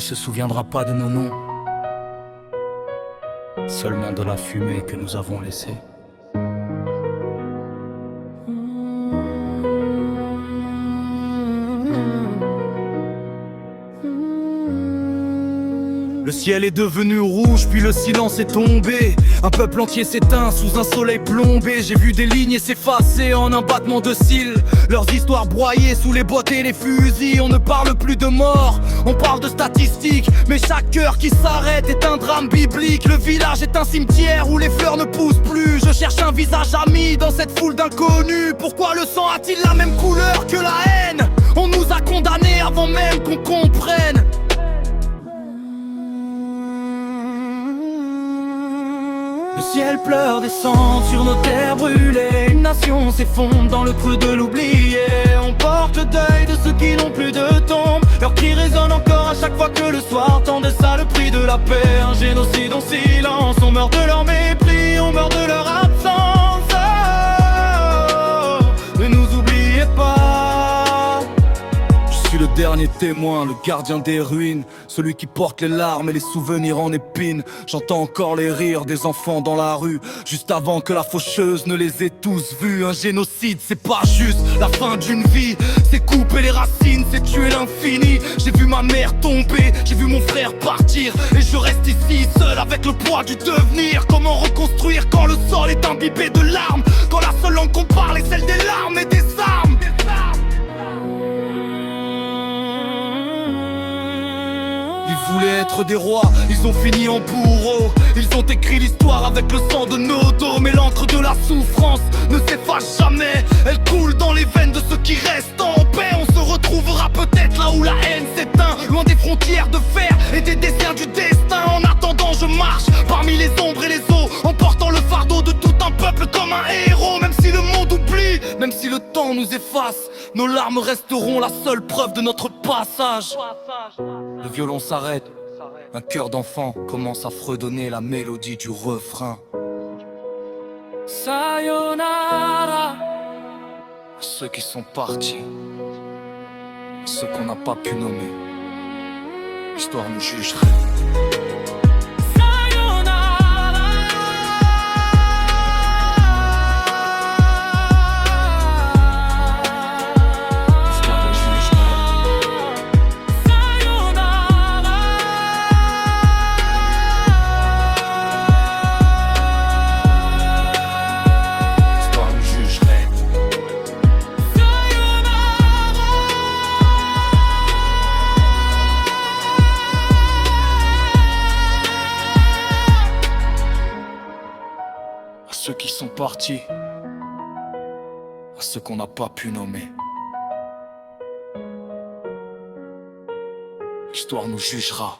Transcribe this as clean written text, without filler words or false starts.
se souviendra pas de nos noms, seulement de la fumée que nous avons laissée. Le ciel est devenu rouge, puis le silence est tombé. Un peuple entier s'éteint sous un soleil plombé. J'ai vu des lignes s'effacer en un battement de cils. Leurs histoires broyées sous les bottes et les fusils. On ne parle plus de mort, on parle de statistiques. Mais chaque cœur qui s'arrête est un drame biblique. Le village est un cimetière où les fleurs ne poussent plus. Je cherche un visage ami dans cette foule d'inconnus. Pourquoi le sang a-t-il la même couleur que la haine? On nous a condamnés avant même qu'on comprenne. Le ciel pleure des sangs sur nos terres brûlées. Une nation s'effondre dans le creux de l'oublié. On porte le deuil de ceux qui n'ont plus de tombe. Leurs cris résonnent encore à chaque fois que le soir tombe. C'est ça le prix de la paix, un génocide en silence. On meurt de leur mépris, on meurt de leur absence. Ne nous oubliez pas. Je suis le dernier témoin, le gardien des ruines, celui qui porte les larmes et les souvenirs en épines. J'entends encore les rires des enfants dans la rue, juste avant que la faucheuse ne les ait tous vus. Un génocide, c'est pas juste la fin d'une vie, c'est couper les racines, c'est tuer l'infini. J'ai vu ma mère tomber, j'ai vu mon frère partir, et je reste ici seul avec le poids du devenir. Comment reconstruire quand le sol est imbibé de larmes, quand la seule langue qu'on parle est celle des larmes et des armes. Ils voulaient être des rois, ils ont fini en bourreaux. Ils ont écrit l'histoire avec le sang de nos dos. Mais l'encre de la souffrance ne s'efface jamais. Elle coule dans les veines de ceux qui restent en paix. On se retrouvera peut-être là où la haine s'éteint, loin des frontières de fer et des dessins du destin. En attendant je marche parmi les ombres et les eaux, en portant le fardeau de tout un peuple comme un héros. Même si le monde oublie, même si le temps nous efface, nos larmes resteront la seule preuve de notre passage. Le violon s'arrête, un cœur d'enfant commence à fredonner la mélodie du refrain. Sayonara à ceux qui sont partis, à ceux qu'on n'a pas pu nommer. L'histoire nous jugerait. À ceux qui sont partis, à ceux qu'on n'a pas pu nommer. L'histoire nous jugera.